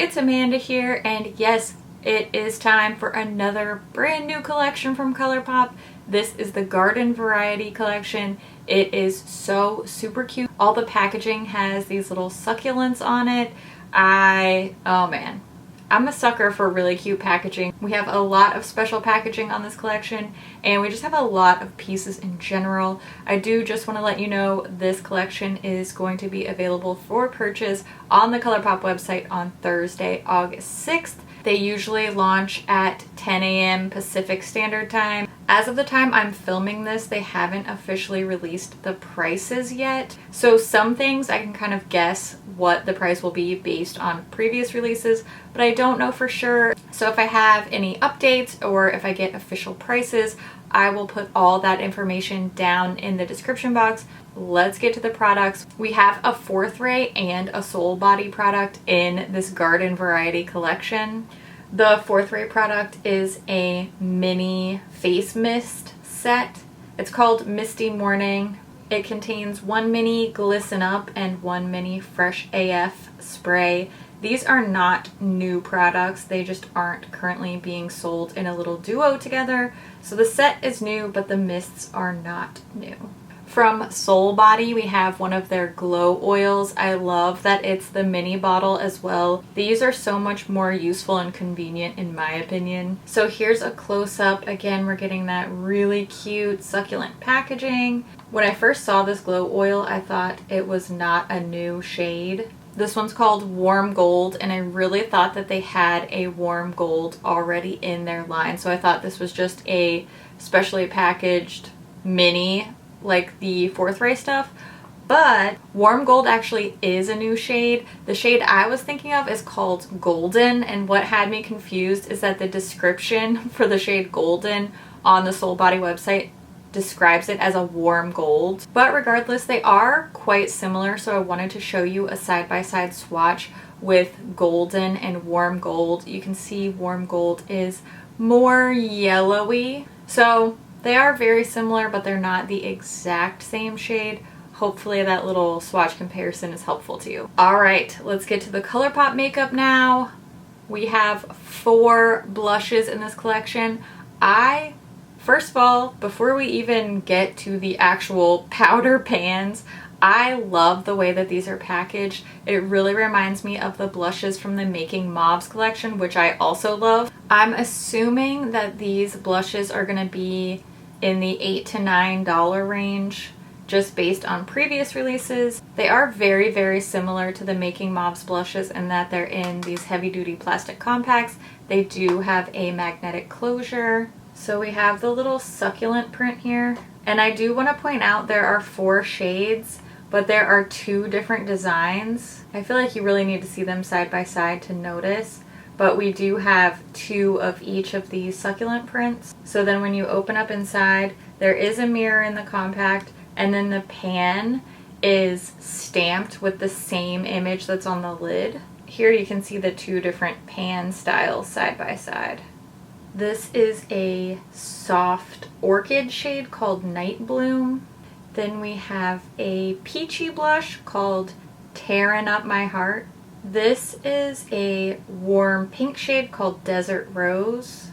it's Amanda here, and yes, it is time for another brand new collection from ColourPop. This is the Garden Variety collection. It is so super cute. All the packaging has these little succulents on it. Oh man, I'm a sucker for really cute packaging. We have a lot of special packaging on this collection, and we just have a lot of pieces in general. I do just want to let you know this collection is going to be available for purchase on the ColourPop website on Thursday, August 6th. They usually launch at 10 a.m. Pacific Standard Time. As of the time I'm filming this, they haven't officially released the prices yet. So some things I can kind of guess what the price will be based on previous releases, but I don't know for sure. So if I have any updates or if I get official prices, I will put all that information down in the description box. Let's get to the products. We have a 4th Ray and a Soul Body product in this Garden Variety collection. The 4th Ray product is a mini face mist set. It's called Misty Morning. It contains 1 mini Glisten Up and 1 mini Fresh AF spray. These are not new products. They just aren't currently being sold in a little duo together. So the set is new, but the mists are not new. From Soul Body, we have one of their glow oils. I love that it's the mini bottle as well. These are so much more useful and convenient in my opinion. So here's a close-up. Again, we're getting that really cute succulent packaging. When I first saw this glow oil, I thought it was not a new shade. This one's called Warm Gold, and I really thought that they had a Warm Gold already in their line. So I thought this was just a specially packaged mini like the 4th Ray stuff, but Warm Gold actually is a new shade. The shade I was thinking of is called Golden, and what had me confused is that the description for the shade Golden on the Soul Body website describes it as a warm gold. But regardless, they are quite similar, so I wanted to show you a side-by-side swatch with Golden and Warm Gold. You can see Warm Gold is more yellowy, so they are very similar, but they're not the exact same shade. Hopefully that little swatch comparison is helpful to you. All right, let's get to the ColourPop makeup now. We have 4 blushes in this collection. First of all, before we even get to the actual powder pans, I love the way that these are packaged. It really reminds me of the blushes from the Making Mauves collection, which I also love. I'm assuming that these blushes are going to be in the $8 to $9 range, just based on previous releases. They are very, very similar to the Making Mauves blushes in that they're in these heavy-duty plastic compacts. They do have a magnetic closure. So we have the little succulent print here. And I do want to point out there are 4 shades, but there are 2 different designs. I feel like you really need to see them side by side to notice. But we do have 2 of each of these succulent prints. So then when you open up inside, there is a mirror in the compact, and then the pan is stamped with the same image that's on the lid. Here you can see the 2 different pan styles side by side. This is a soft orchid shade called Night Bloom. Then we have a peachy blush called Tearin' Up My Heart. This is a warm pink shade called Desert Rose.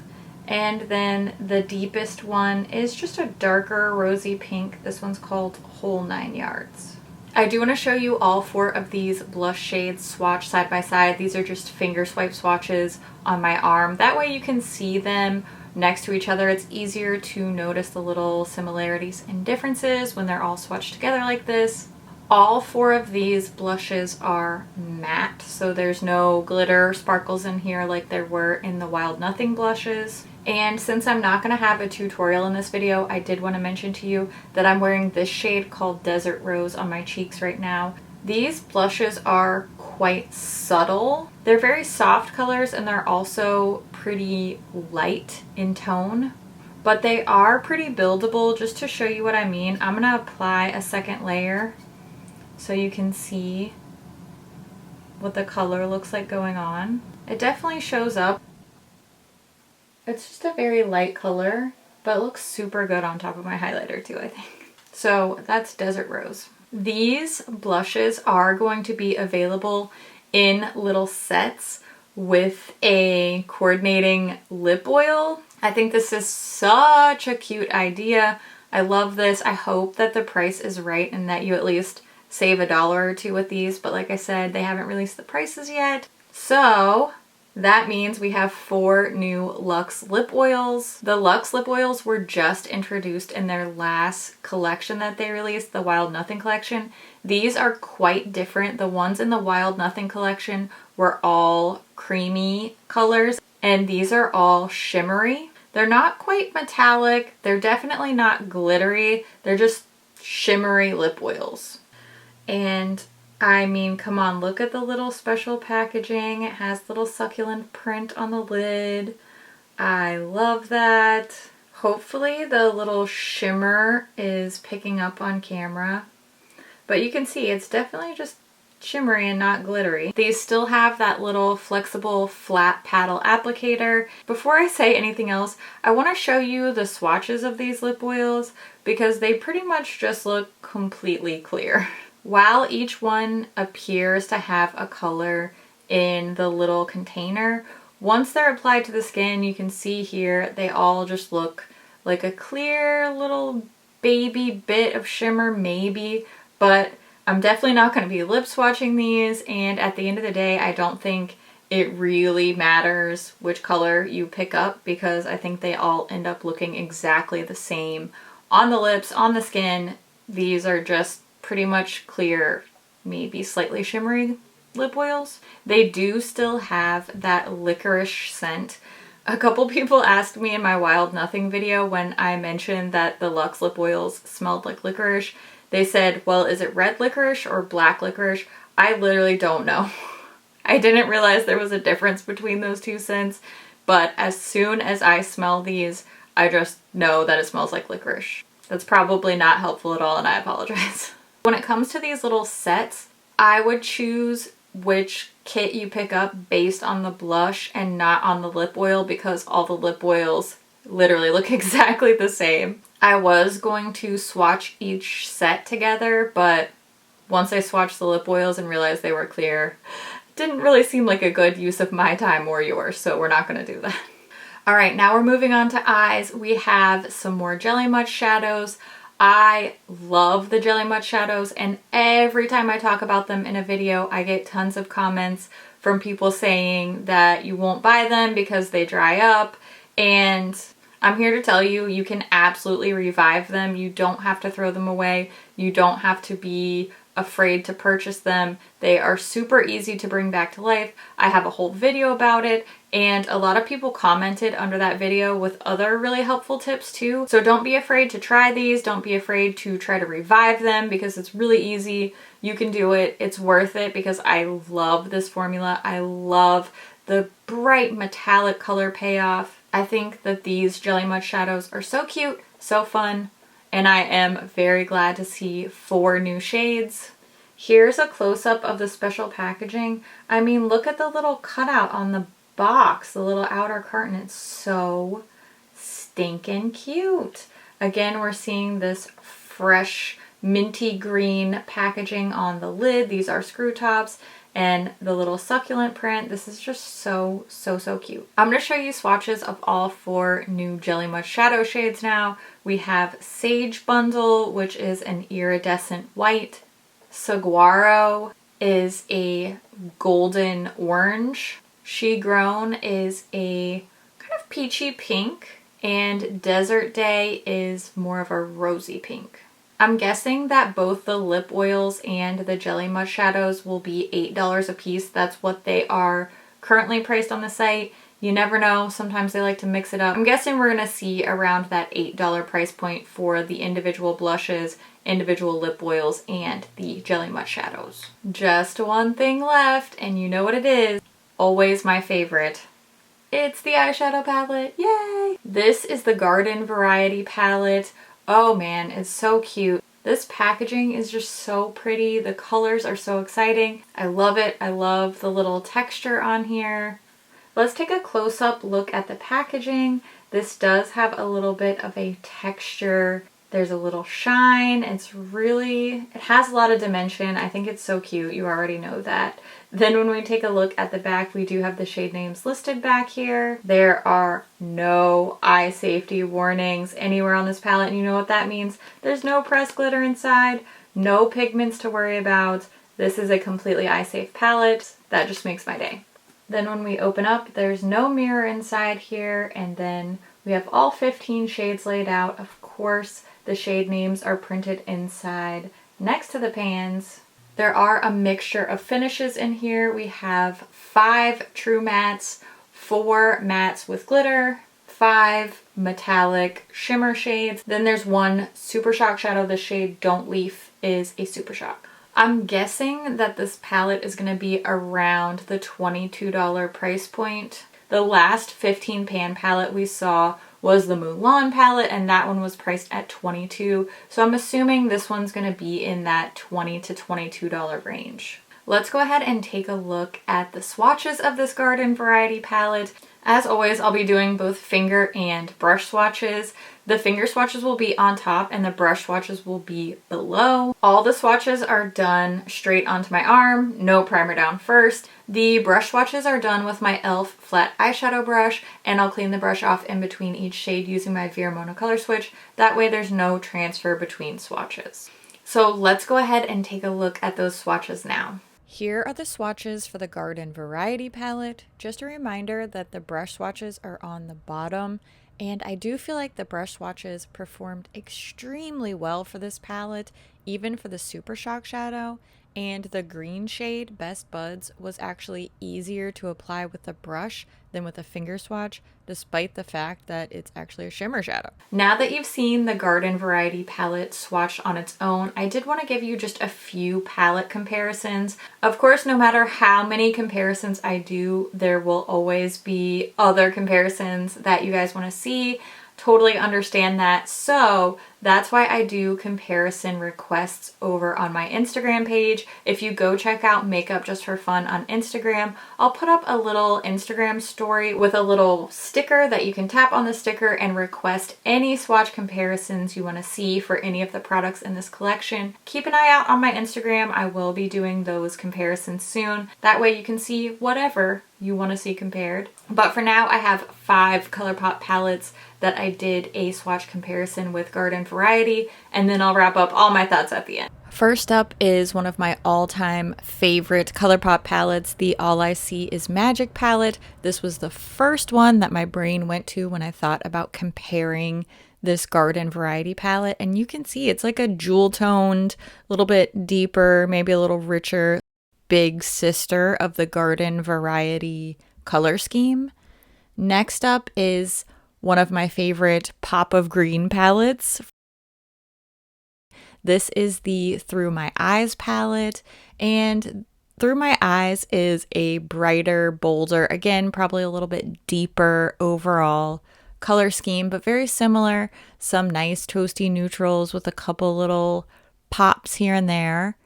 And then the deepest one is just a darker rosy pink. This one's called Whole 9 Yards. I do want to show you all 4 of these blush shades swatched side by side. These are just finger swipe swatches on my arm. That way you can see them next to each other. It's easier to notice the little similarities and differences when they're all swatched together like this. All 4 of these blushes are matte, so there's no glitter or sparkles in here like there were in the Wild Nothing blushes. And since I'm not going to have a tutorial in this video, I did want to mention to you that I'm wearing this shade called Desert Rose on my cheeks right now. These blushes are quite subtle. They're very soft colors, and they're also pretty light in tone. But they are pretty buildable. Just to show you what I mean, I'm going to apply a second layer so you can see what the color looks like going on. It definitely shows up. It's just a very light color, but it looks super good on top of my highlighter too, I think. So that's Desert Rose. These blushes are going to be available in little sets with a coordinating lip oil. I think this is such a cute idea. I love this. I hope that the price is right and that you at least save $1 or $2 with these, but like I said, they haven't released the prices yet. So that means we have 4 new Luxe Lip Oils. The Luxe Lip Oils were just introduced in their last collection that they released, the Wild Nothing collection. These are quite different. The ones in the Wild Nothing collection were all creamy colors, and these are all shimmery. They're not quite metallic. They're definitely not glittery. They're just shimmery lip oils. And I mean, come on, look at the little special packaging. It has little succulent print on the lid. I love that. Hopefully the little shimmer is picking up on camera. But you can see it's definitely just shimmery and not glittery. These still have that little flexible flat paddle applicator. Before I say anything else, I want to show you the swatches of these lip oils because they pretty much just look completely clear. While each one appears to have a color in the little container, once they're applied to the skin, you can see here they all just look like a clear little baby bit of shimmer maybe, but I'm definitely not going to be lip swatching these, and at the end of the day, I don't think it really matters which color you pick up because I think they all end up looking exactly the same on the lips, on the skin. These are just pretty much clear, maybe slightly shimmery lip oils. They do still have that licorice scent. A couple people asked me in my Wild Nothing video when I mentioned that the Luxe Lip Oils smelled like licorice. They said, well, is it red licorice or black licorice? I literally don't know. I didn't realize there was a difference between those two scents, but as soon as I smell these, I just know that it smells like licorice. That's probably not helpful at all, and I apologize. When it comes to these little sets, I would choose which kit you pick up based on the blush and not on the lip oil because all the lip oils literally look exactly the same. I was going to swatch each set together, but once I swatched the lip oils and realized they were clear, it didn't really seem like a good use of my time or yours, so we're not going to do that. All right, now we're moving on to eyes. We have some more Jelly Much shadows. I love the Jelly Much shadows, and every time I talk about them in a video, I get tons of comments from people saying that you won't buy them because they dry up, and I'm here to tell you, you can absolutely revive them. You don't have to throw them away. You don't have to be afraid to purchase them. They are super easy to bring back to life. I have a whole video about it, and a lot of people commented under that video with other really helpful tips too. So don't be afraid to try these. Don't be afraid to try to revive them because it's really easy. You can do it. It's worth it because I love this formula. I love the bright metallic color payoff. I think that these Jelly Much shadows are so cute, so fun, and I am very glad to see 4 new shades. Here's a close-up of the special packaging. I mean, look at the little cutout on the box, the little outer carton. It's so stinking cute. Again, we're seeing this fresh minty green packaging on the lid. These are screw tops. And the little succulent print. This is just so cute. I'm going to show you swatches of all 4 new Jelly Much shadow shades now. We have Sage Bundle, which is an iridescent white. Saguaro is a golden orange. She Grown is a kind of peachy pink. And Desert Day is more of a rosy pink. I'm guessing that both the lip oils and the Jelly Much shadows will be $8 a piece. That's what they are currently priced on the site. You never know. Sometimes they like to mix it up. I'm guessing we're going to see around that $8 price point for the individual blushes, individual lip oils, and the Jelly Much shadows. Just one thing left, and you know what it is. Always my favorite. It's the eyeshadow palette. Yay! This is the Garden Variety palette. Oh man, it's so cute. This packaging is just so pretty. The colors are so exciting. I love it. I love the little texture on here. Let's take a close-up look at the packaging. This does have a little bit of a texture There's a little shine. It has a lot of dimension. I think it's so cute. You already know that. Then when we take a look at the back, we do have the shade names listed back here. There are no eye safety warnings anywhere on this palette. And you know what that means? There's no pressed glitter inside, no pigments to worry about. This is a completely eye safe palette. That just makes my day. Then when we open up, there's no mirror inside here. And then we have all 15 shades laid out. Of course, the shade names are printed inside next to the pans. There are a mixture of finishes in here. We have 5 true mattes, 4 mattes with glitter, 5 metallic shimmer shades. Then there's 1 Super Shock shadow. The shade Don't Leaf is a Super Shock. I'm guessing that this palette is going to be around the $22 price point. The last 15 pan palette we saw was the Mulan palette, and that one was priced at $22. So I'm assuming this one's going to be in that $20 to $22 range. Let's go ahead and take a look at the swatches of this Garden Variety palette. As always, I'll be doing both finger and brush swatches. The finger swatches will be on top and the brush swatches will be below. All the swatches are done straight onto my arm, no primer down first. The brush swatches are done with my e.l.f. flat eyeshadow brush, and I'll clean the brush off in between each shade using my Viramono color switch. That way there's no transfer between swatches. So let's go ahead and take a look at those swatches now. Here are the swatches for the Garden Variety palette. Just a reminder that the brush swatches are on the bottom, and I do feel like the brush swatches performed extremely well for this palette, even for the Super Shock shadow. And the green shade, Best Buds, was actually easier to apply with a brush than with a finger swatch, despite the fact that it's actually a shimmer shadow. Now that you've seen the Garden Variety palette swatched on its own, I did want to give you just a few palette comparisons. Of course, no matter how many comparisons I do, there will always be other comparisons that you guys want to see. Totally understand that. So that's why I do comparison requests over on my Instagram page. If you go check out Makeup.Just.For.Fun on Instagram, I'll put up a little Instagram story with a little sticker that you can tap on the sticker and request any swatch comparisons you want to see for any of the products in this collection. Keep an eye out on my Instagram. I will be doing those comparisons soon. That way you can see whatever you want to see compared. But for now, I have 5 ColourPop palettes that I did a swatch comparison with Garden Variety, and then I'll wrap up all my thoughts at the end. First up is one of my all-time favorite ColourPop palettes, the All I See Is Magic palette. This was the first one that my brain went to when I thought about comparing this Garden Variety palette, and you can see it's like a jewel-toned, a little bit deeper, maybe a little richer, big sister of the Garden Variety color scheme. Next up is one of my favorite Pop of Green palettes. This is the Through My Eyes palette, and Through My Eyes is a brighter, bolder, again, probably a little bit deeper overall color scheme, but very similar. Some nice toasty neutrals with a couple little pops here and there.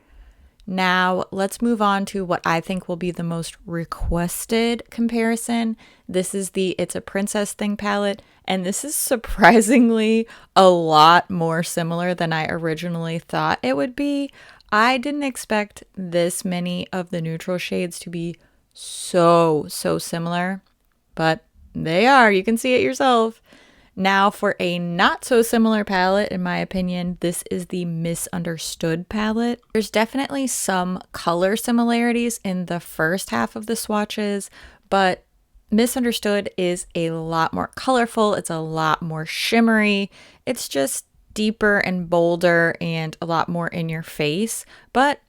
Now let's move on to what I think will be the most requested comparison. This is the It's a Princess Thing palette, and this is surprisingly a lot more similar than I originally thought it would be. I didn't expect this many of the neutral shades to be so similar, but they are. You can see it yourself. Now for a not so similar palette, in my opinion, this is the Misunderstood palette. There's definitely some color similarities in the first half of the swatches, but Misunderstood is a lot more colorful. It's a lot more shimmery. It's just deeper and bolder and a lot more in your face, but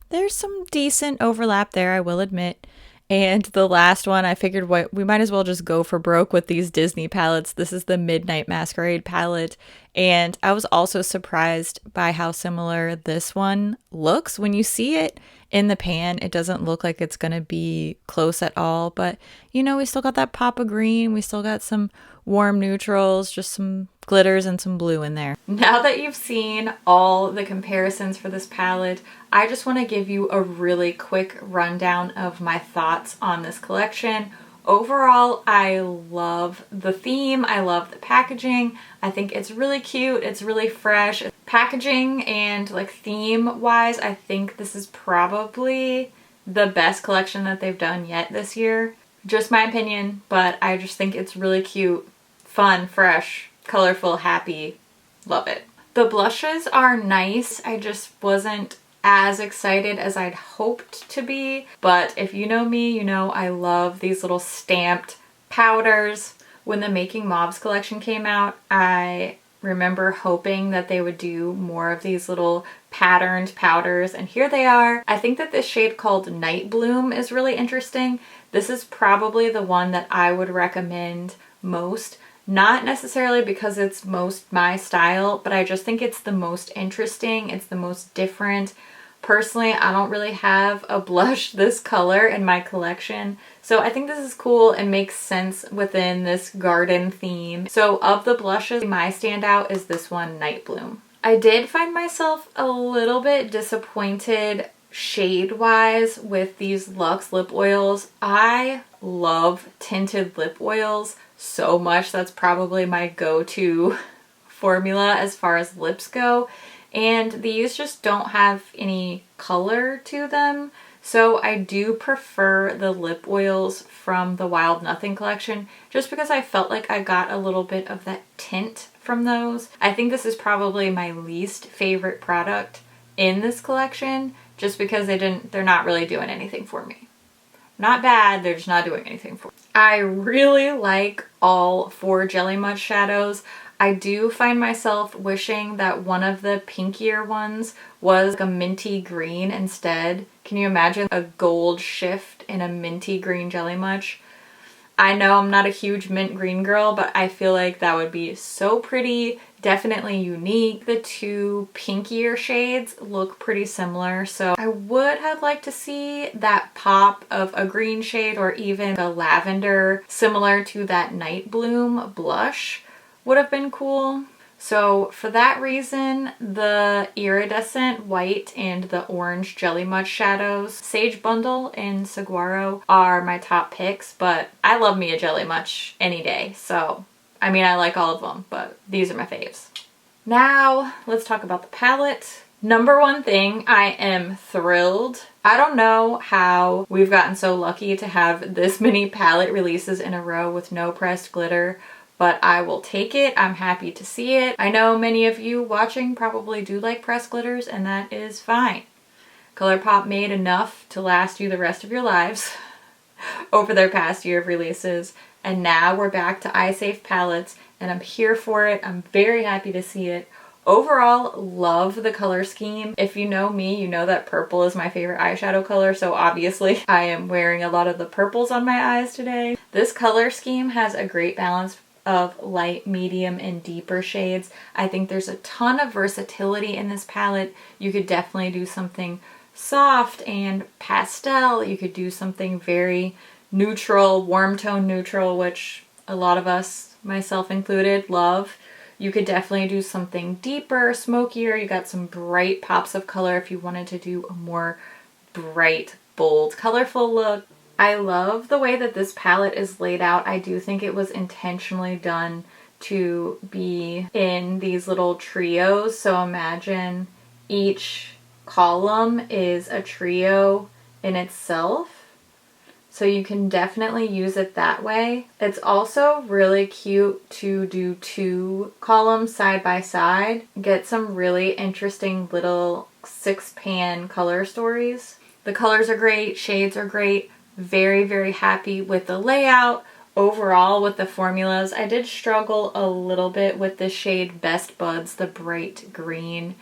there's some decent overlap there, I will admit. And the last one, I figured we might as well just go for broke with these Disney palettes. This is the Midnight Masquerade palette. And I was also surprised by how similar this one looks. When you see it in the pan, it doesn't look like it's going to be close at all. But, you know, we still got that pop of green. We still got some warm neutrals, just some glitters and some blue in there. Now that you've seen all the comparisons for this palette, I just want to give you a really quick rundown of my thoughts on this collection. Overall, I love the theme. I love the packaging. I think it's really cute. It's really fresh. Packaging and like theme wise, I think this is probably the best collection that they've done yet this year. Just my opinion, but I just think it's really cute, fun, fresh, colorful, happy. Love it. The blushes are nice. I just wasn't as excited as I'd hoped to be, but if you know me, you know I love these little stamped powders. When the Making Mauves collection came out, I remember hoping that they would do more of these little patterned powders, and here they are. I think that this shade called Night Bloom is really interesting. This is probably the one that I would recommend most. Not necessarily because it's most my style, but I just think it's the most interesting. It's the most different. Personally, I don't really have a blush this color in my collection, so I think this is cool and makes sense within this garden theme. So of the blushes, my standout is this one, Night Bloom. I did find myself a little bit disappointed shade-wise with these Luxe Lip Oils. I love tinted lip oils so much. That's probably my go-to formula as far as lips go. And these just don't have any color to them. So I do prefer the lip oils from the Wild Nothing collection just because I felt like I got a little bit of that tint from those. I think this is probably my least favorite product in this collection just because they're not really doing anything for me. Not bad, they're just not doing anything for me. I really like all 4 Jelly Much shadows. I do find myself wishing that one of the pinkier ones was a minty green instead. Can you imagine a gold shift in a minty green Jelly Much? I know I'm not a huge mint green girl, but I feel like that would be so pretty, definitely unique. The 2 pinkier shades look pretty similar, so I would have liked to see that pop of a green shade or even a lavender similar to that Night Bloom blush would have been cool. So for that reason, the iridescent white and the orange Jelly Much shadows, Sage Bundle and Saguaro are my top picks, but I love me a Jelly Much any day. So, I mean, I like all of them, but these are my faves. Now, let's talk about the palette. Number one thing, I am thrilled. I don't know how we've gotten so lucky to have this many palette releases in a row with no pressed glitter, but I will take it. I'm happy to see it. I know many of you watching probably do like pressed glitters, and that is fine. ColourPop made enough to last you the rest of your lives over their past year of releases, and now we're back to eye safe palettes, and I'm here for it. I'm very happy to see it. Overall, love the color scheme. If you know me, you know that purple is my favorite eyeshadow color, so obviously I am wearing a lot of the purples on my eyes today. This color scheme has a great balance of light, medium, and deeper shades. I think there's a ton of versatility in this palette. You could definitely do something soft and pastel. You could do something very neutral, warm tone neutral, which a lot of us, myself included, love. You could definitely do something deeper, smokier. You got some bright pops of color if you wanted to do a more bright, bold, colorful look. I love the way that this palette is laid out. I do think it was intentionally done to be in these little trios. So imagine each column is a trio in itself. So you can definitely use it that way. It's also really cute to do 2 columns side by side. Get some really interesting little 6-pan color stories. The colors are great, shades are great. Very, very happy with the layout. Overall, with the formulas, I did struggle a little bit with the shade Best Buds, the bright green.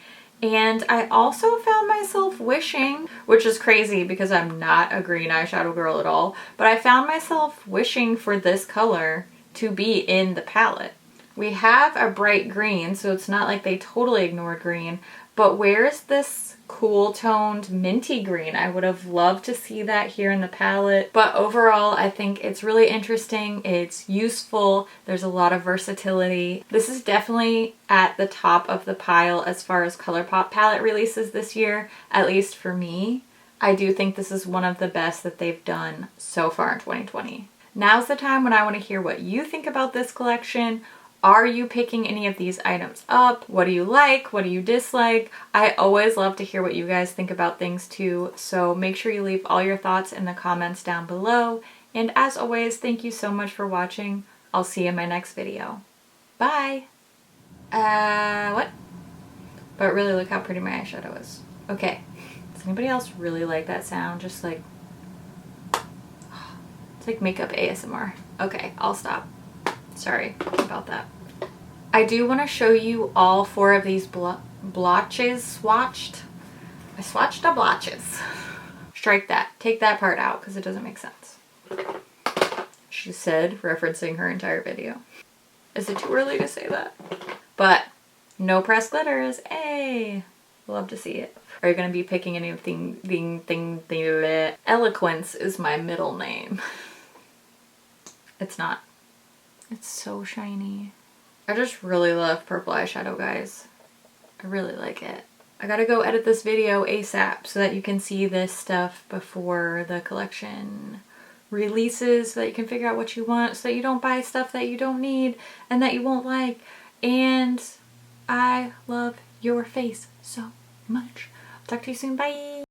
And I also found myself wishing, which is crazy because I'm not a green eyeshadow girl at all, but I found myself wishing for this color to be in the palette. We have a bright green, so it's not like they totally ignored green, but where's this cool toned minty green? I would have loved to see that here in the palette. But overall, I think it's really interesting. It's useful. There's a lot of versatility. This is definitely at the top of the pile as far as ColourPop palette releases this year, at least for me. I do think this is one of the best that they've done so far in 2020. Now's the time when I want to hear what you think about this collection. Are you picking any of these items up? What do you like? What do you dislike? I always love to hear what you guys think about things too, so make sure you leave all your thoughts in the comments down below. And as always, thank you so much for watching. I'll see you in my next video. Bye! What? But really look how pretty my eyeshadow is. Okay. Does anybody else really like that sound? Just like... It's like makeup ASMR. Okay, I'll stop. Sorry about that. I do want to show you all 4 of these blotches swatched. I swatched the blotches. Strike that. Take that part out because it doesn't make sense. She said, referencing her entire video. Is it too early to say that? But no pressed glitters. Hey! Love to see it. Are you going to be picking anything? Eloquence is my middle name. It's not. It's so shiny. I just really love purple eyeshadow, guys. I really like it. I gotta go edit this video ASAP so that you can see this stuff before the collection releases, so that you can figure out what you want, so that you don't buy stuff that you don't need and that you won't like. And I love your face so much. Talk to you soon. Bye!